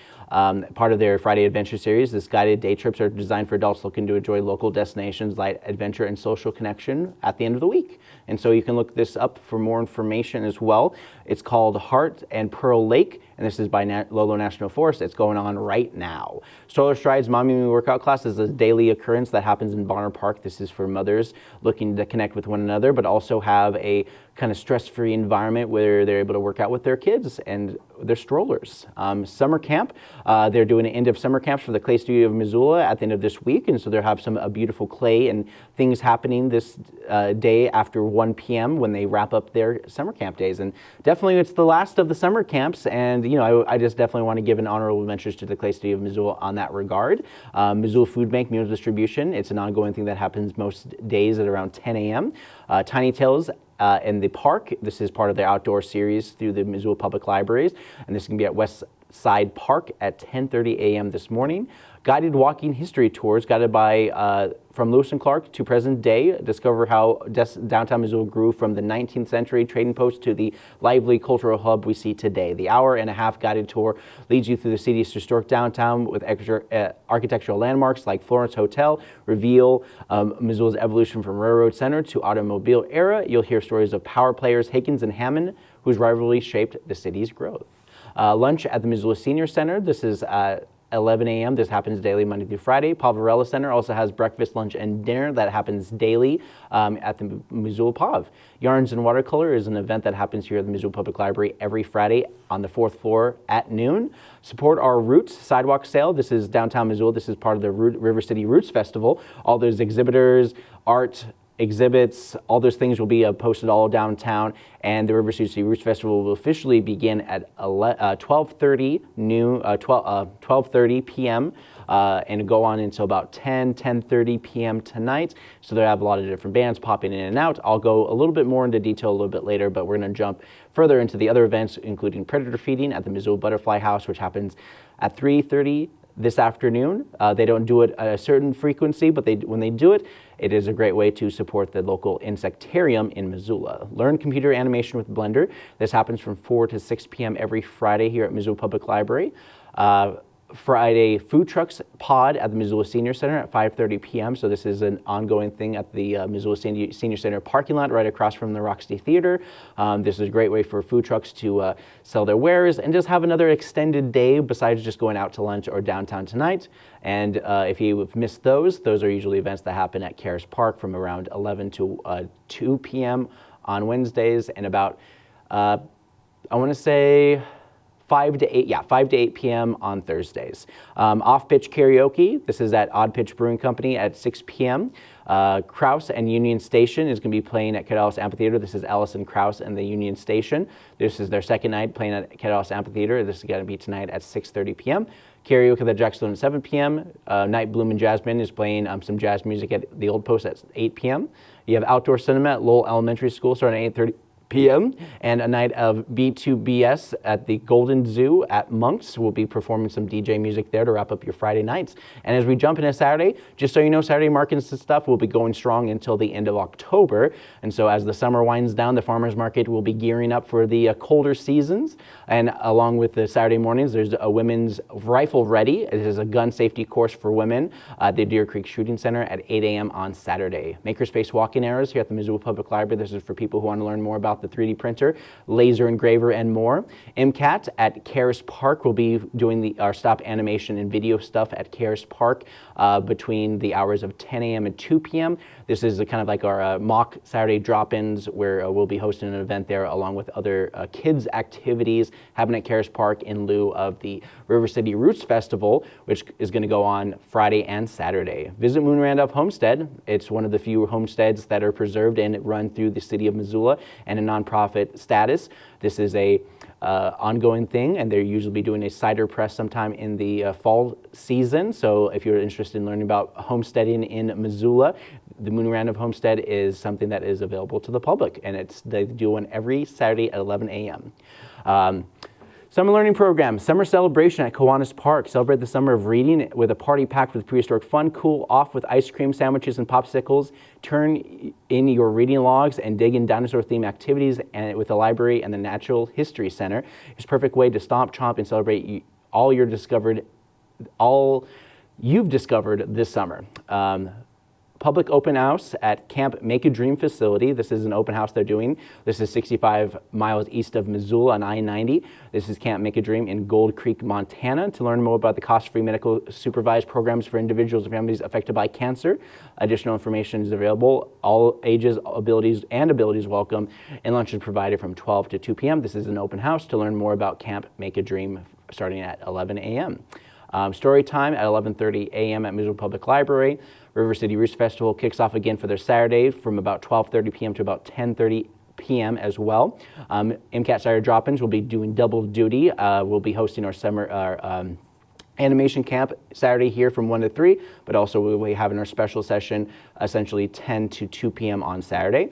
part of their Friday Adventure series. This guided day trips are designed for adults looking to enjoy local destinations, light adventure, and social connection at the end of the week. And so you can look this up for more information as well. It's called Heart and Pearl Lake, and this is by Lolo National Forest. It's going on right now. Stroller Strides Mommy Workout Class is a daily occurrence that happens in Bonner Park. This is for mothers looking to connect with one another, but also have a kind of stress-free environment where they're able to work out with their kids and their strollers. Summer camp, they're doing an end of summer camps for the Clay Studio of Missoula at the end of this week, and so they'll have some beautiful clay and things happening this day after 1 p.m. when they wrap up their summer camp days. And definitely it's the last of the summer camps, and I just definitely want to give an honorable mentions to the Clay Studio of Missoula on that regard. Missoula Food Bank Meals Distribution, it's an ongoing thing that happens most days at around 10 a.m. Tiny Tales in the park. This is part of their outdoor series through the Missoula Public Libraries, and this can be at West Side Park at 10:30 a.m. this morning. Guided walking history tours guided by from Lewis and Clark to present day. Discover how downtown Missoula grew from the 19th century trading post to the lively cultural hub we see today. The hour-and-a-half guided tour leads you through the city's historic downtown with architectural landmarks like Florence Hotel, reveal Missoula's evolution from railroad center to automobile era. You'll hear stories of power players Higgins and Hammond, whose rivalry shaped the city's growth. Lunch at the Missoula Senior Center. This is 11 a.m. This happens daily Monday through Friday. Pavarella Center also has breakfast, lunch, and dinner that happens daily at the Missoula Pav. Yarns and Watercolor is an event that happens here at the Missoula Public Library every Friday on the 4th floor at noon. Support Our Roots sidewalk sale. This is downtown Missoula. This is part of the River City Roots Festival. All those exhibitors, art, exhibits, all those things will be posted all downtown, and the River City Roots Festival will officially begin at 12:30 p.m. And go on until about 10:30 p.m. tonight. So they have a lot of different bands popping in and out. I'll go a little bit more into detail a little bit later, but we're going to jump further into the other events, including predator feeding at the Missoula Butterfly House, which happens at 3:30 this afternoon. They don't do it at a certain frequency, but when they do it, it is a great way to support the local insectarium in Missoula. Learn computer animation with Blender. This happens from 4 to 6 p.m. every Friday here at Missoula Public Library. Friday Food Trucks Pod at the Missoula Senior Center at 5:30 p.m. So this is an ongoing thing at the Missoula Senior Center parking lot right across from the Roxy Theater. This is a great way for food trucks to sell their wares and just have another extended day besides just going out to lunch or downtown tonight. And if you've missed those are usually events that happen at Cares Park from around 11 to 2 p.m. on Wednesdays and about, I want to say, 5 to 8 p.m. on Thursdays. Off-pitch karaoke. This is at Odd Pitch Brewing Company at 6 p.m. Krause and Union Station is going to be playing at Cadellus Amphitheater. This is Allison Krause and the Union Station. This is their second night playing at Cadellus Amphitheater. This is going to be tonight at 6:30 p.m. Karaoke at the Jackson at 7 p.m. Night Bloom and Jazz Band is playing some jazz music at the Old Post at 8 p.m. You have outdoor cinema at Lowell Elementary School starting at 8:30 p.m. and a night of B2BS at the Golden Zoo at Monks. We'll be performing some DJ music there to wrap up your Friday nights. And as we jump into Saturday, just so you know, Saturday markets and stuff will be going strong until the end of October. And so as the summer winds down, the farmers market will be gearing up for the colder seasons. And along with the Saturday mornings, there's a women's rifle ready. It is a gun safety course for women at the Deer Creek Shooting Center at 8 a.m. on Saturday. Makerspace walk-in arrows here at the Missoula Public Library. This is for people who want to learn more about the 3D printer, laser engraver, and more. MCAT at Cares Park will be doing our stop animation and video stuff at Cares Park between the hours of 10 a.m. and 2 p.m. This is kind of like our mock Saturday drop-ins where we'll be hosting an event there along with other kids activities happening at Cares Park in lieu of the River City Roots Festival, which is going to go on Friday and Saturday. Visit Moon Randolph Homestead. It's one of the few homesteads that are preserved and run through the city of Missoula and a nonprofit status. This is a ongoing thing, and they'll usually be doing a cider press sometime in the fall season. So if you're interested in learning about homesteading in Missoula, the Moon Round of Homestead is something that is available to the public, and they do one every Saturday at 11 a.m. Summer Learning Program, Summer Celebration at Kiwanis Park. Celebrate the summer of reading with a party packed with prehistoric fun. Cool off with ice cream, sandwiches, and popsicles. Turn in your reading logs and dig in dinosaur-themed activities and with the library and the Natural History Center. It's a perfect way to stomp, chomp, and celebrate all you've discovered this summer. Public open house at Camp Make a Dream facility. This is an open house they're doing. This is 65 miles east of Missoula on I-90. This is Camp Make a Dream in Gold Creek, Montana. To learn more about the cost-free medical supervised programs for individuals and families affected by cancer, additional information is available. All ages, abilities welcome, and lunch is provided from 12 to 2 p.m. This is an open house. To learn more about Camp Make a Dream, starting at 11 a.m. Story time at 11:30 a.m. at Missoula Public Library. River City Roost Festival kicks off again for their Saturday from about 12:30 p.m. to about 10:30 p.m. as well. MCAT Cider Drop-ins will be doing double duty. We'll be hosting our summer animation camp Saturday here from 1 to 3, but also we'll be having our special session essentially 10 to 2 p.m. on Saturday.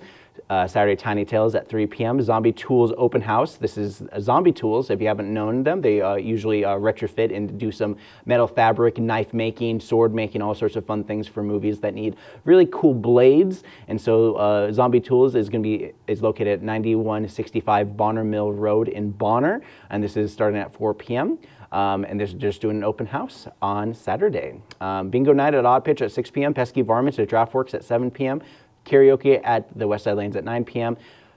Saturday Tiny Tales at 3 p.m. Zombie Tools Open House. This is Zombie Tools. If you haven't known them, they usually retrofit and do some metal fabric, knife making, sword making, all sorts of fun things for movies that need really cool blades. And so Zombie Tools is located at 9165 Bonner Mill Road in Bonner, and this is starting at 4 p.m. And they're just doing an open house on Saturday. Bingo night at Odd Pitch at 6 p.m. Pesky Varmints at Draftworks at 7 p.m. Karaoke at the West Side Lanes at 9 p.m.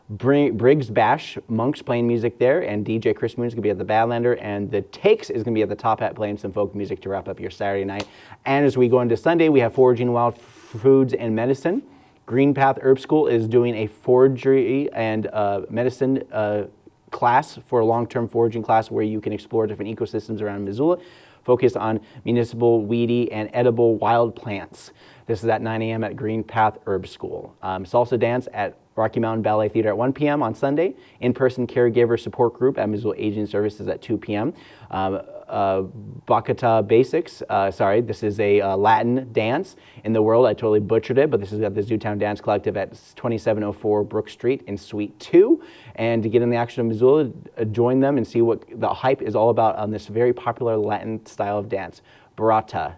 Briggs Bash, Monks playing music there, and DJ Chris Moon is going to be at the Badlander, and the Takes is going to be at the Top Hat playing some folk music to wrap up your Saturday night. And as we go into Sunday, we have Foraging Wild Foods and Medicine. Green Path Herb School is doing a forgery and medicine class for a long-term foraging class where you can explore different ecosystems around Missoula, focused on municipal, weedy, and edible wild plants. This is at 9 a.m. at Green Path Herb School. Salsa dance at Rocky Mountain Ballet Theater at 1 p.m. on Sunday. In-person caregiver support group at Missoula Aging Services at 2 p.m. Bacata Basics, this is a Latin dance in the world. I totally butchered it, but this is at the Zootown Dance Collective at 2704 Brook Street in Suite 2. And to get in the action of Missoula, join them and see what the hype is all about on this very popular Latin style of dance. Brata.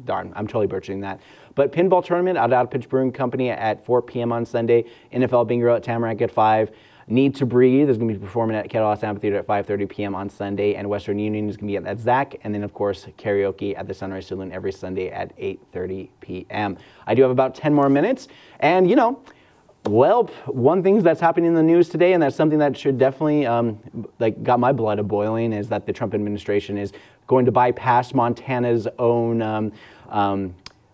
Darn, I'm totally butchering that. But pinball tournament at Out Pitch Brewing Company at 4 p.m. on Sunday. NFL bingo at Tamarack at 5. Need to Breathe is going to be performing at Kettle House Amphitheater at 5:30 p.m. on Sunday. And Western Union is going to be at Zach. And then, of course, karaoke at the Sunrise Saloon every Sunday at 8:30 p.m. I do have about 10 more minutes. And, one thing that's happening in the news today, and that's something that should definitely got my blood a-boiling, is that the Trump administration is going to bypass Montana's own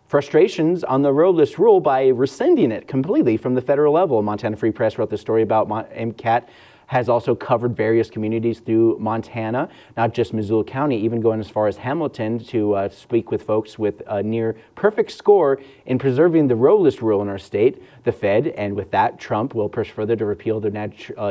frustrations on the roadless rule by rescinding it completely from the federal level. Montana Free Press wrote the story about MCAT has also covered various communities through Montana, not just Missoula County, even going as far as Hamilton to speak with folks with a near perfect score in preserving the roadless rule in our state. The Fed, and with that, Trump will push further to repeal the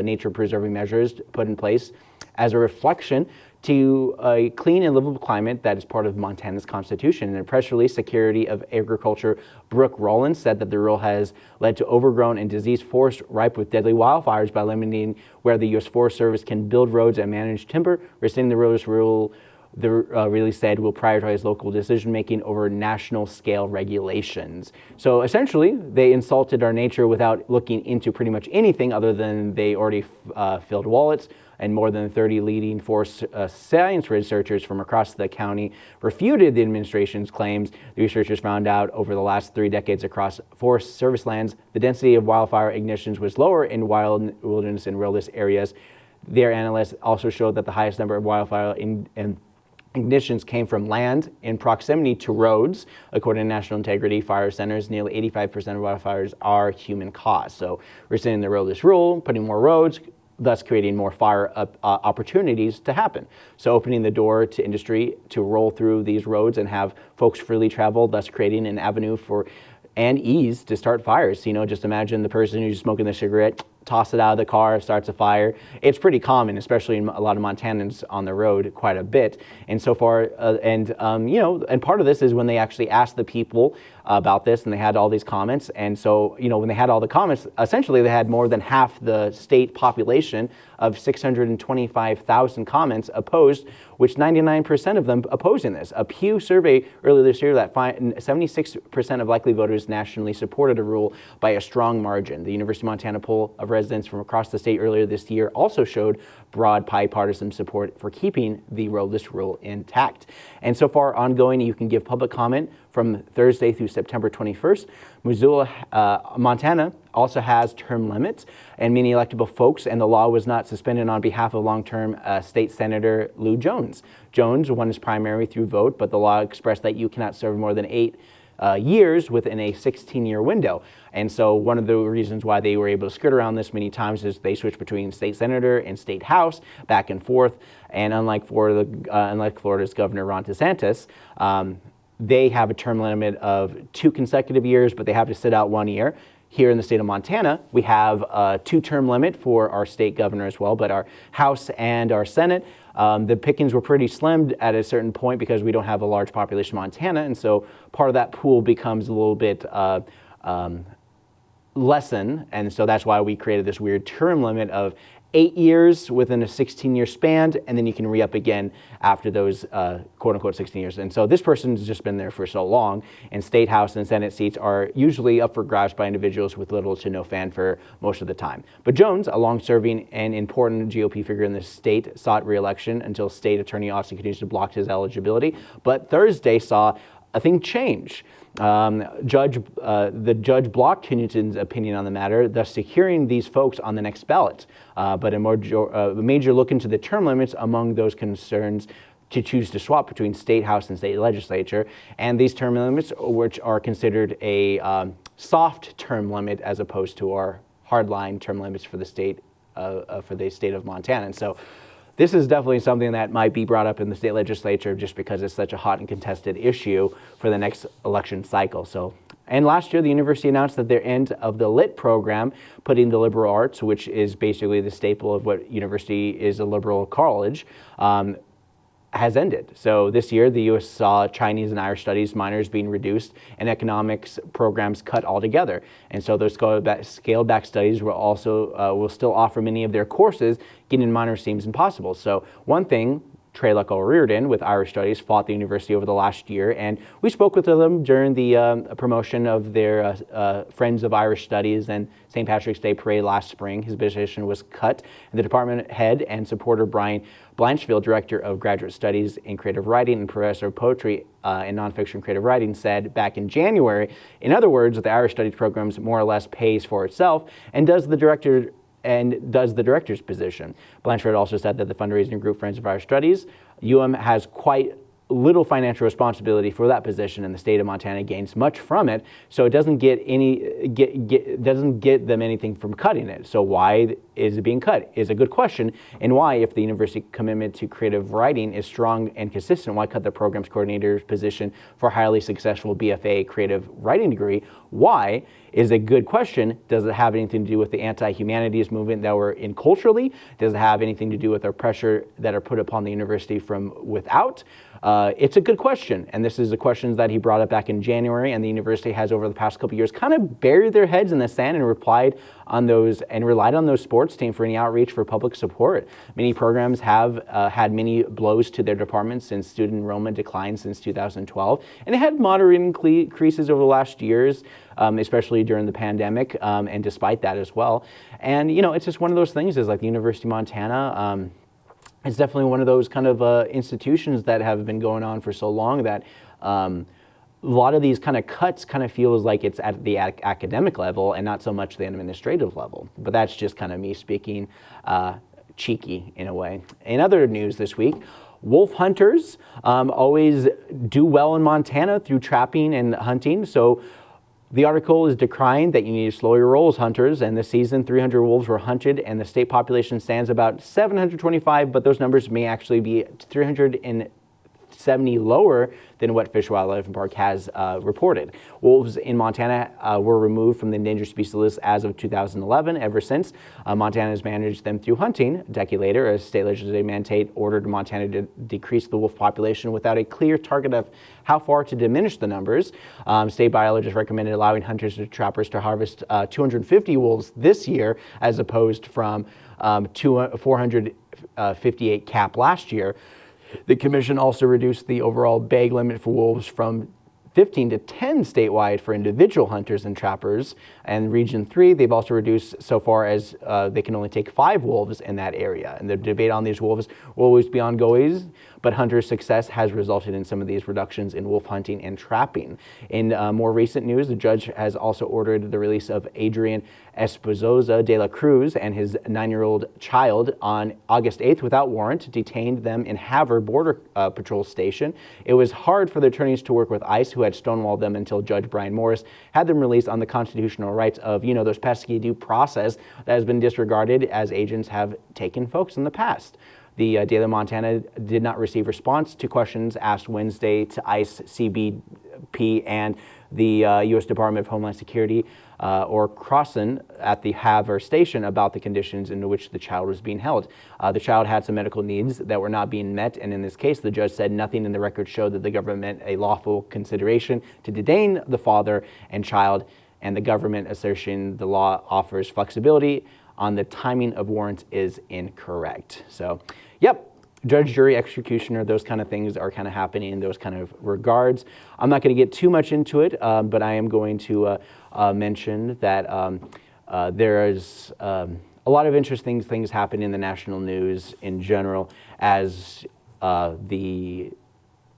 nature preserving measures put in place as a reflection to a clean and livable climate that is part of Montana's constitution. In a press release, Secretary of Agriculture Brooke Rollins said that the rule has led to overgrown and diseased forests ripe with deadly wildfires by limiting where the U.S. Forest Service can build roads and manage timber. Rescinding the roadless rule, the release said, will prioritize local decision-making over national-scale regulations. So essentially, they insulted our nature without looking into pretty much anything other than they already filled wallets, and more than 30 leading forest science researchers from across the county refuted the administration's claims. The researchers found out over the last 3 decades across Forest Service lands, the density of wildfire ignitions was lower in wilderness and wilderness areas. Their analysts also showed that the highest number of wildfire ignitions came from land in proximity to roads. According to National Integrity Fire Centers, nearly 85% of wildfires are human caused. So we're saying the roadless rule, putting more roads, thus creating more fire opportunities to happen. So opening the door to industry to roll through these roads and have folks freely travel, thus creating an avenue for and ease to start fires. Just imagine the person who's smoking the cigarette toss it out of the car, starts a fire. It's pretty common, especially in a lot of Montanans on the road quite a bit. And so far, and part of this is when they actually asked the people about this, and they had all these comments. And so, when they had all the comments, essentially they had more than half the state population of 625,000 comments opposed, which 99% of them opposing this. A Pew survey earlier this year that 76% of likely voters nationally supported a rule by a strong margin. The University of Montana poll of residents from across the state earlier this year also showed broad bipartisan support for keeping the roadless rule intact. And so far ongoing, you can give public comment from Thursday through September 21st. Missoula, Montana also has term limits and many electable folks, and the law was not suspended on behalf of long-term State Senator Lou Jones. Jones won his primary through vote, but the law expressed that you cannot serve more than 8 years within a 16-year window. And so one of the reasons why they were able to skirt around this many times is they switched between state senator and state house back and forth. And unlike Florida's Governor Ron DeSantis, they have a term limit of 2 consecutive years, but they have to sit out 1 year. Here in the state of Montana, we have a 2-term limit for our state governor as well, but our House and our Senate, the pickings were pretty slim at a certain point because we don't have a large population in Montana, and so part of that pool becomes a little bit lessened, and so that's why we created this weird term limit of 8 years within a 16-year span, and then you can re-up again after those quote-unquote 16 years. And so this person's just been there for so long, and state house and Senate seats are usually up for grabs by individuals with little to no fanfare most of the time. But Jones, a long-serving and important GOP figure in the state, sought re-election until state attorney Austin continues to block his eligibility. But Thursday saw a thing change. The judge blocked Huntington's opinion on the matter, thus securing these folks on the next ballot. But a major look into the term limits among those concerns to choose to swap between state house and state legislature. And these term limits, which are considered a soft term limit as opposed to our hardline term limits for the state of Montana. And so this is definitely something that might be brought up in the state legislature just because it's such a hot and contested issue for the next election cycle. And last year, the university announced that their end of the LIT program, putting the liberal arts, which is basically the staple of what university is, a liberal college, has ended. So this year, the U.S. saw Chinese and Irish studies minors being reduced and economics programs cut altogether. And so those scaled back studies will still offer many of their courses. Getting minors seems impossible. So one thing, Trey Luck O'Riordan with Irish Studies fought the university over the last year, and we spoke with them during the promotion of their Friends of Irish Studies and St. Patrick's Day Parade last spring. His position was cut, and the department head and supporter Brian Blanchfield, director of graduate studies in creative writing and professor of poetry and nonfiction creative writing, said back in January, in other words, the Irish Studies programs more or less pays for itself and does the director's position. Blanchard also said that the fundraising group Friends of Irish Studies, UM has quite little financial responsibility for that position, and the state of Montana gains much from it, so it doesn't doesn't get them anything from cutting it. So why is it being cut is a good question, and why, if the university commitment to creative writing is strong and consistent, why cut the program's coordinator's position for a highly successful BFA creative writing degree? Why is a good question. Does it have anything to do with the anti-humanities movement that we're in culturally? Does it have anything to do with our pressure that are put upon the university from without? It's a good question, and this is the questions that he brought up back in January, and the university has over the past couple of years kind of buried their heads in the sand and relied on those sports teams for any outreach for public support. Many programs have had many blows to their departments since student enrollment declined since 2012, and it had moderate increases over the last years, especially during the pandemic, and despite that as well. And it's just one of those things is like the University of Montana, it's definitely one of those kind of institutions that have been going on for so long that a lot of these kind of cuts kind of feels like it's at the academic level and not so much the administrative level. But that's just kind of me speaking cheeky in a way. In other news this week, wolf hunters always do well in Montana through trapping and hunting. So the article is decrying that you need to slow your rolls, hunters, and this season 300 wolves were hunted and the state population stands about 725, but those numbers may actually be 360 70 lower than what Fish, Wildlife, and Park has reported. Wolves in Montana were removed from the endangered species list as of 2011. Ever since, Montana has managed them through hunting. A decade later, a state legislative mandate ordered Montana to decrease the wolf population without a clear target of how far to diminish the numbers. State biologists recommended allowing hunters and trappers to harvest 250 wolves this year, as opposed from 458 cap last year. The commission also reduced the overall bag limit for wolves from 15 to 10 statewide for individual hunters and trappers. And Region 3, they've also reduced so far as they can only take 5 wolves in that area. And the debate on these wolves will always be ongoing, but hunter success has resulted in some of these reductions in wolf hunting and trapping. In more recent news, the judge has also ordered the release of Adrian Esposa de la Cruz and his 9-year-old child on August 8th without warrant, detained them in Havre Border Patrol Station. It was hard for the attorneys to work with ICE, who had stonewalled them until Judge Brian Morris had them released on the constitutional rights of, those pesky due process that has been disregarded as agents have taken folks in the past. The Daily Montana did not receive response to questions asked Wednesday to ICE, CBP, and the U.S. Department of Homeland Security or Crossan at the Havre station about the conditions in which the child was being held. The child had some medical needs that were not being met, and in this case, the judge said nothing in the record showed that the government a lawful consideration to detain the father and child, and the government assertion the law offers flexibility on the timing of warrants is incorrect. So, yep. Judge, jury, executioner, those kind of things are kind of happening in those kind of regards. I'm not going to get too much into it, but I am going to mention that there is a lot of interesting things happen in the national news in general as the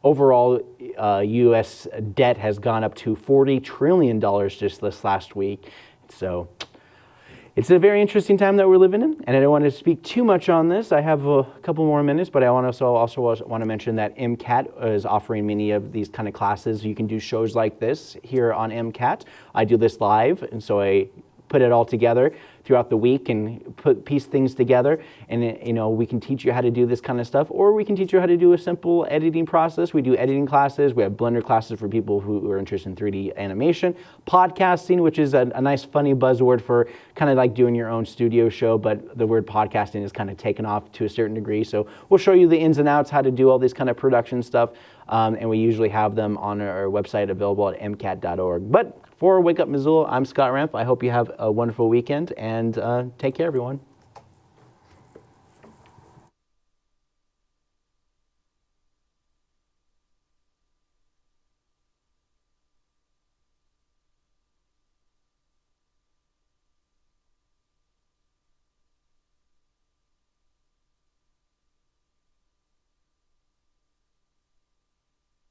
overall U.S. debt has gone up to $40 trillion just this last week. So it's a very interesting time that we're living in, and I don't want to speak too much on this. I have a couple more minutes, but I also want to mention that MCAT is offering many of these kind of classes. You can do shows like this here on MCAT. I do this live, and so I put it all together throughout the week and piece things together, and we can teach you how to do this kind of stuff, or we can teach you how to do a simple editing process. We do editing classes. We have Blender classes for people who are interested in 3D animation, podcasting, which is a nice funny buzzword for kind of like doing your own studio show, but the word podcasting is kind of taken off to a certain degree. So we'll show you the ins and outs, how to do all this kind of production stuff, and we usually have them on our website available at mcat.org. But for Wake Up Missoula, I'm Scott Ramp. I hope you have a wonderful weekend, and take care, everyone.